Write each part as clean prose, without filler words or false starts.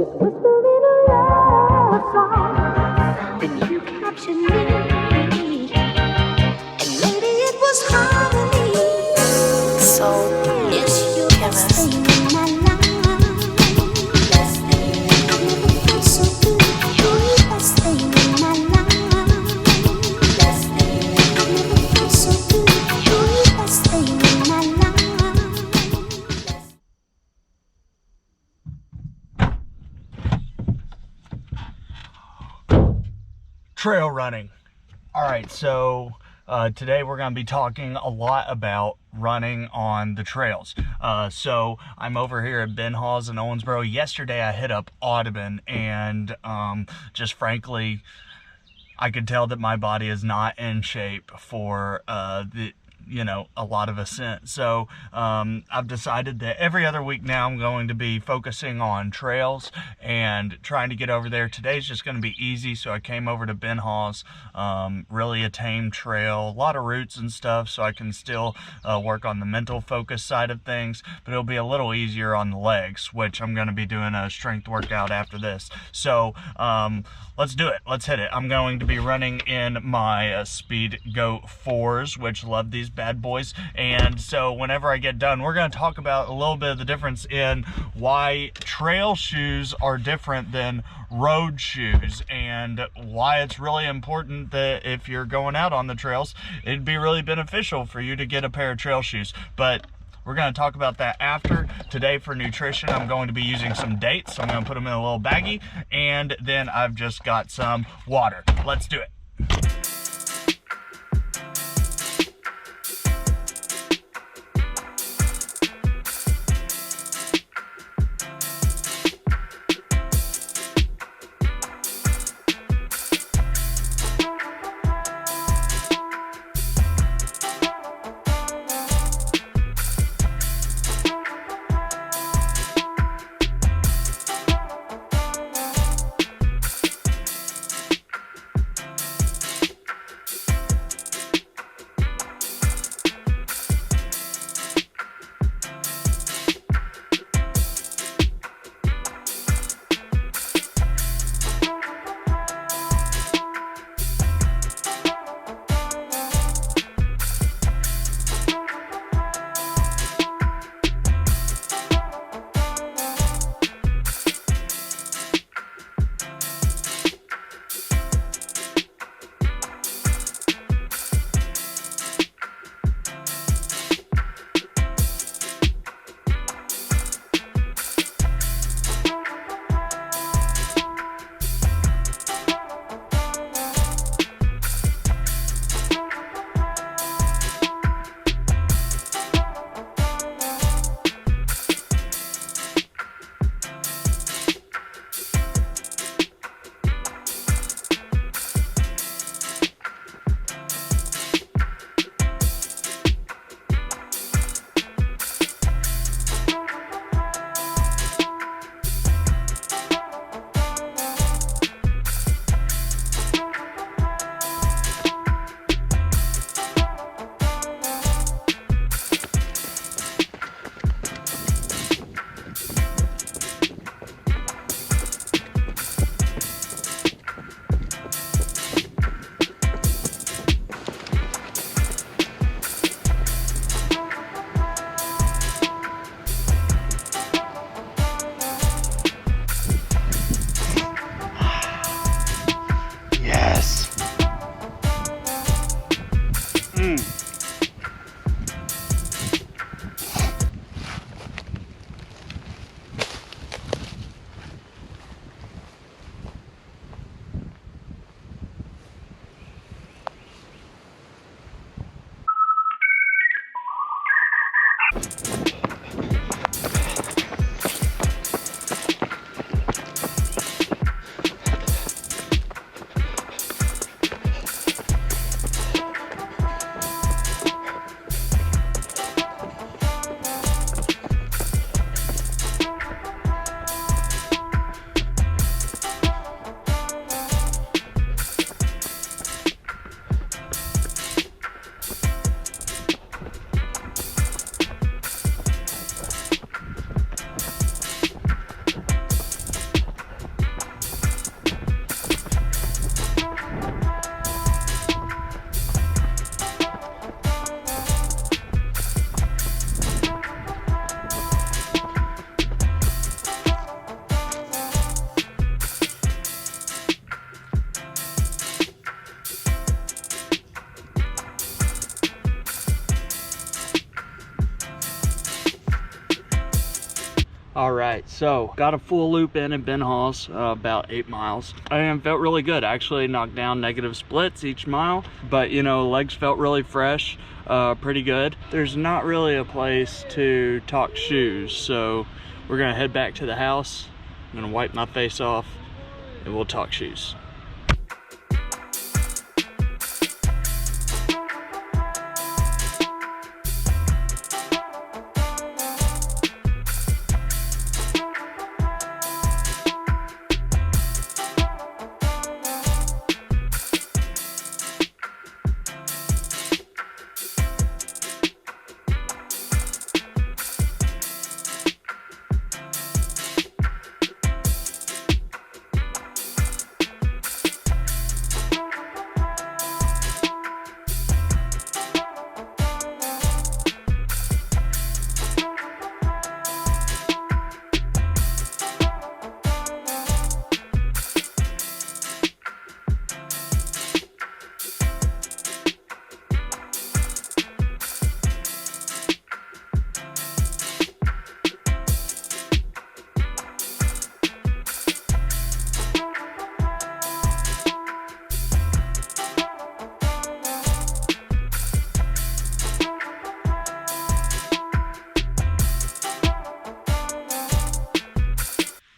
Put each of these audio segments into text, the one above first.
just whisper in a love song. Then you captured me, and maybe it was harmony. So Yes, you're the best chemist. thing in my life. Best thing. I've never felt so good. You're the best thing in my life. Best thing. I've never felt so good. You're the best thing in my life. Trail running. All right, so today we're going to be talking a lot about running on the trails. So I'm over here at Ben Hawes in Owensboro. Yesterday I hit up Audubon, and just frankly, I could tell that my body is not in shape for a lot of ascent. So I've decided that every other week now I'm going to be focusing on trails and trying to get over there. Today's just going to be easy, so I came over to Ben Hawes, really a tame trail, a lot of roots and stuff, so I can still work on the mental focus side of things, but it'll be a little easier on the legs, which I'm going to be doing a strength workout after this. So let's do it. Let's hit it. I'm going to be running in my Speed Go 4s, which love these bad boys. And so whenever I get done, we're going to talk about a little bit of the difference in why trail shoes are different than road shoes, and why it's really important that if you're going out on the trails, it'd be really beneficial for you to get a pair of trail shoes. But we're going to talk about that after. Today for nutrition, I'm going to be using some dates. I'm going to put them in a little baggie, and then I've just got some water. Let's do it. All right, so got a full loop in at Ben Hall's, about 8 miles, and felt really good. Actually knocked down negative splits each mile, but you know, legs felt really fresh, pretty good. There's not really a place to talk shoes, so we're gonna head back to the house. I'm gonna wipe my face off and we'll talk shoes.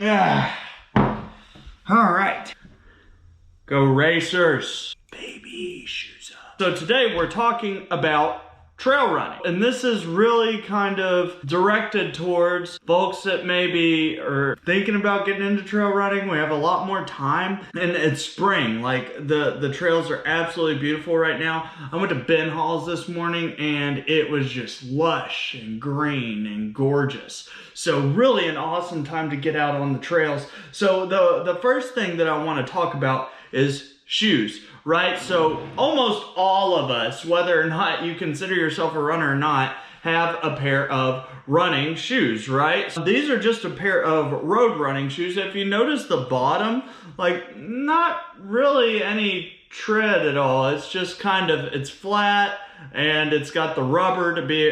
Yeah. All right. Go Racers. Baby, shoes up. So today we're talking about trail running. And this is really kind of directed towards folks that maybe are thinking about getting into trail running. We have a lot more time and it's spring. Like the trails are absolutely beautiful right now. I went to Ben Hall's this morning and it was just lush and green and gorgeous. So really an awesome time to get out on the trails. So the first thing that I want to talk about is shoes, right? So almost all of us, whether or not you consider yourself a runner or not, have a pair of running shoes, right? So these are just a pair of road running shoes. If you notice the bottom, like not really any tread at all. It's just kind of, it's flat and it's got the rubber to be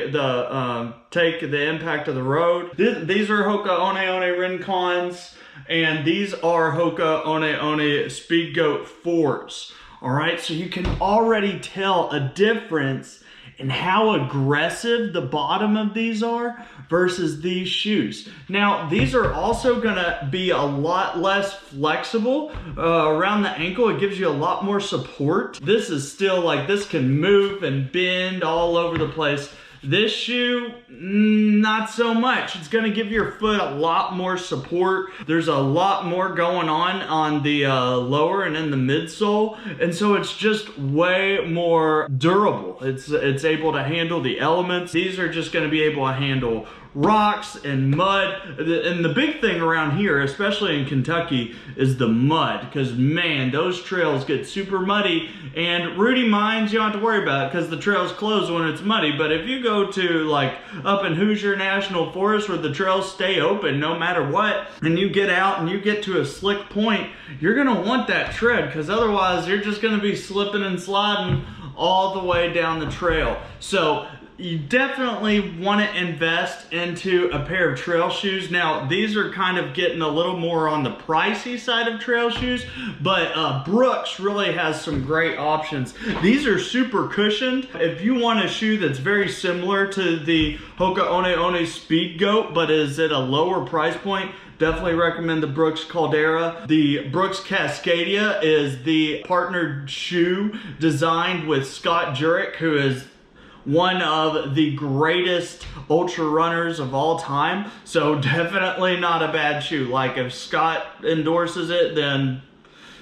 take the impact of the road. These are Hoka One One Rincons, and these are Hoka One One Speed Goat 4s. All right, so you can already tell a difference in how aggressive the bottom of these are versus these shoes. Now, these are also gonna be a lot less flexible around the ankle. It gives you a lot more support. This is still like, this can move and bend all over the place. This shoe, not so much. It's gonna give your foot a lot more support. There's a lot more going on the lower and in the midsole. And so it's just way more durable. It's able to handle the elements. These are just gonna be able to handle rocks and mud. And the big thing around here, especially in Kentucky, is the mud. Because man, those trails get super muddy. And Rudy Mines, you don't have to worry about it because the trails close when it's muddy. But if you go to like up in Hoosier National Forest where the trails stay open no matter what, and you get out and you get to a slick point, you're gonna want that tread because otherwise you're just gonna be slipping and sliding all the way down the trail. So you definitely want to invest into a pair of trail shoes. Now, these are kind of getting a little more on the pricey side of trail shoes, but Brooks really has some great options. These are super cushioned. If you want a shoe that's very similar to the Hoka One One Speed Goat, but is at a lower price point, definitely recommend the Brooks Caldera. The Brooks Cascadia is the partnered shoe designed with Scott Jurek, who is one of the greatest ultra runners of all time. So definitely not a bad shoe. Like if Scott endorses it, then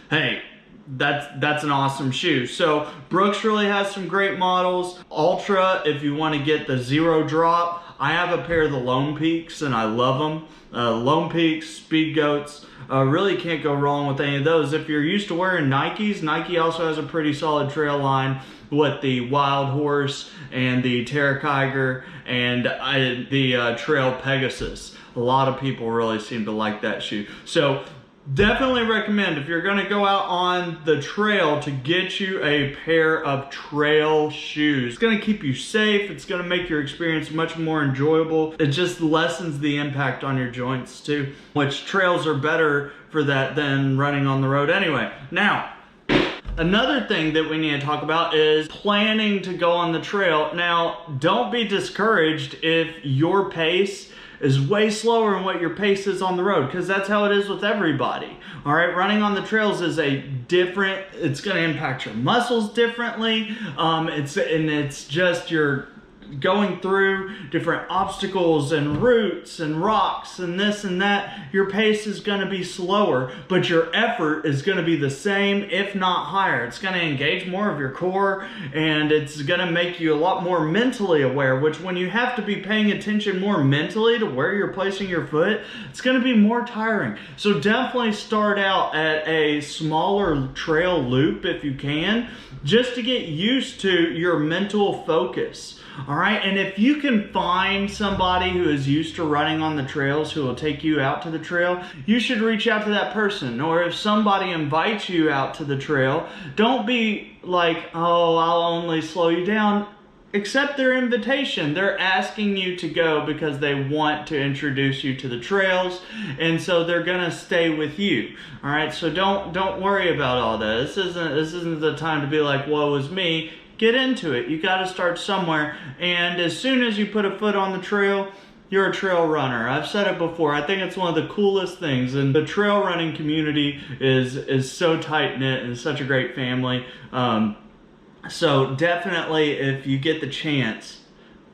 hey, that's an awesome shoe. So Brooks really has some great models. Ultra, if you want to get the zero drop, I have a pair of the Lone Peaks and I love them. Lone Peaks, Speed Goats, really can't go wrong with any of those. If you're used to wearing Nikes, Nike also has a pretty solid trail line with the Wild Horse and the Terra Kiger and the Trail Pegasus. A lot of people really seem to like that shoe. So Definitely recommend, if you're gonna go out on the trail, to get you a pair of trail shoes. It's gonna keep you safe, it's gonna make your experience much more enjoyable. It just lessens the impact on your joints too, which trails are better for that than running on the road anyway. Now, another thing that we need to talk about is planning to go on the trail. Now, don't be discouraged if your pace is way slower than what your pace is on the road, because that's how it is with everybody. All right, running on the trails is it's going to impact your muscles differently. It's just you're going through different obstacles and roots and rocks and this and that. Your pace is going to be slower, but your effort is going to be the same, if not higher. It's going to engage more of your core, and it's going to make you a lot more mentally aware, which when you have to be paying attention more mentally to where you're placing your foot, it's going to be more tiring. So definitely start out at a smaller trail loop if you can, just to get used to your mental focus. All right, and if you can find somebody who is used to running on the trails who will take you out to the trail, you should reach out to that person. Or if somebody invites you out to the trail, don't be like, oh, I'll only slow you down. Accept their invitation. They're asking you to go because they want to introduce you to the trails, and so they're gonna stay with you. All right, so don't worry about all that. This isn't the time to be like, woe is me. Get into it. You got to start somewhere, and as soon as you put a foot on the trail, you're a trail runner. I've said it before. I think it's one of the coolest things, and the trail running community is so tight knit and such a great family. So definitely, if you get the chance,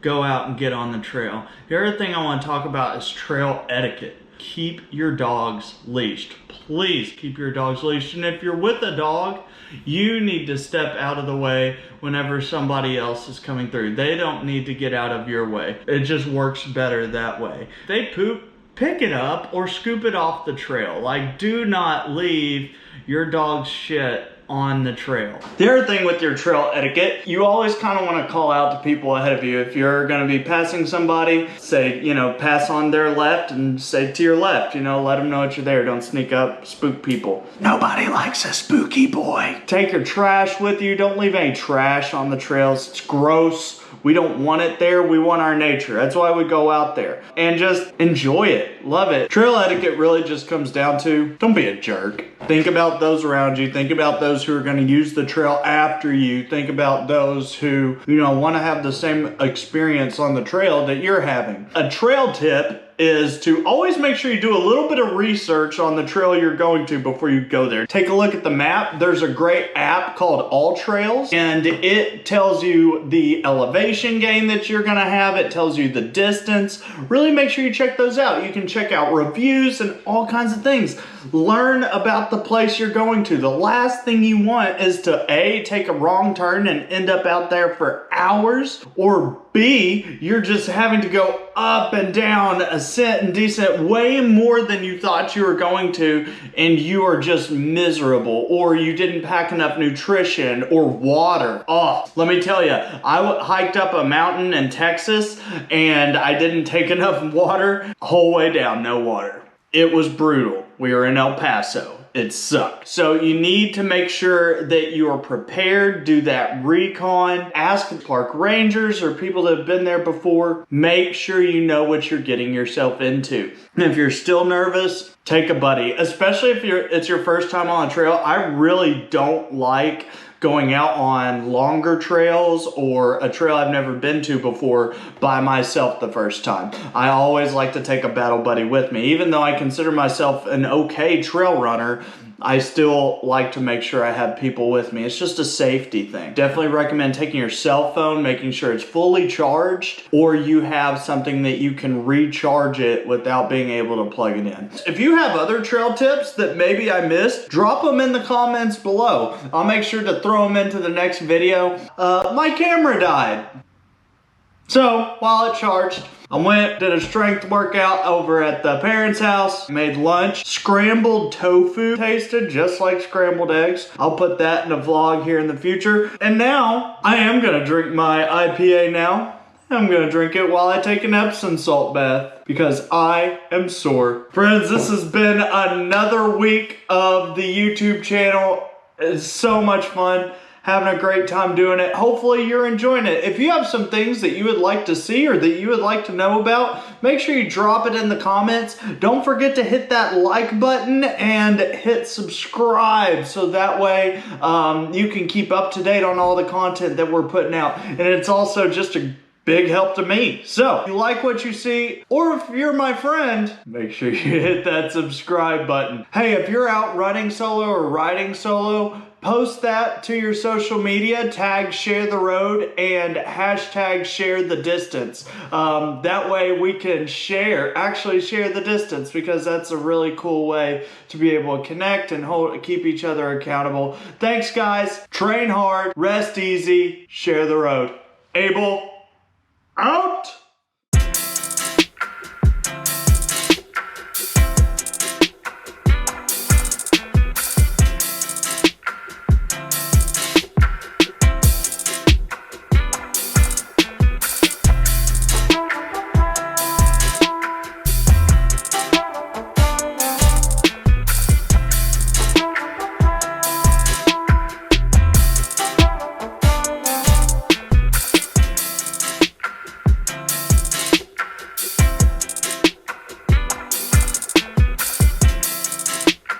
go out and get on the trail. The other thing I want to talk about is trail etiquette. Keep your dogs leashed. Please keep your dogs leashed. And if you're with a dog, you need to step out of the way whenever somebody else is coming through. They don't need to get out of your way. It just works better that way. If they poop, pick it up or scoop it off the trail. Like, do not leave your dog's shit on the trail. The other thing with your trail etiquette, you always kind of want to call out to people ahead of you. If you're going to be passing somebody, say, pass on their left and say to your left, let them know that you're there. Don't sneak up, spook people. Nobody likes a spooky boy. Take your trash with you. Don't leave any trash on the trails. It's gross. We don't want it there. We want our nature. That's why we go out there. And just enjoy it. Love it. Trail etiquette really just comes down to, don't be a jerk. Think about those around you. Think about those who are going to use the trail after you. Think about those who, want to have the same experience on the trail that you're having. A trail tip is to always make sure you do a little bit of research on the trail you're going to before you go there. Take a look at the map. There's a great app called All Trails, and it tells you the elevation gain that you're gonna have. It tells you the distance. Really make sure you check those out. You can check out reviews and all kinds of things. Learn about the place you're going to. The last thing you want is to A, take a wrong turn and end up out there for hours, or B, you're just having to go up and down, ascent and descent way more than you thought you were going to, and you are just miserable, or you didn't pack enough nutrition or water. Oh, let me tell you, I hiked up a mountain in Texas and I didn't take enough water. Whole way down, no water. It was brutal. We were in El Paso. It sucked. So you need to make sure that you are prepared. Do that recon. Ask park rangers or people that have been there before. Make sure you know what you're getting yourself into. And if you're still nervous, take a buddy. Especially if it's your first time on a trail. I really don't like going out on longer trails or a trail I've never been to before by myself the first time. I always like to take a battle buddy with me. Even though I consider myself an okay trail runner, I still like to make sure I have people with me. It's just a safety thing. Definitely recommend taking your cell phone, making sure it's fully charged, or you have something that you can recharge it without being able to plug it in. If you have other trail tips that maybe I missed, drop them in the comments below. I'll make sure to throw them into the next video. My camera died. So while it charged, I went, did a strength workout over at the parents' house, made lunch. Scrambled tofu tasted just like scrambled eggs. I'll put that in a vlog here in the future. And now I am gonna drink my IPA now. I'm gonna drink it while I take an Epsom salt bath because I am sore. Friends, this has been another week of the YouTube channel. It's so much fun. Having a great time doing it. Hopefully you're enjoying it. If you have some things that you would like to see or that you would like to know about, make sure you drop it in the comments. Don't forget to hit that like button and hit subscribe so that way you can keep up to date on all the content that we're putting out. And it's also just a big help to me. So, if you like what you see, or if you're my friend, make sure you hit that subscribe button. Hey, if you're out running solo or riding solo, post that to your social media, tag share the road and hashtag share the distance. That way we can actually share the distance, because that's a really cool way to be able to connect and keep each other accountable. Thanks guys, train hard, rest easy, share the road. Abel, out!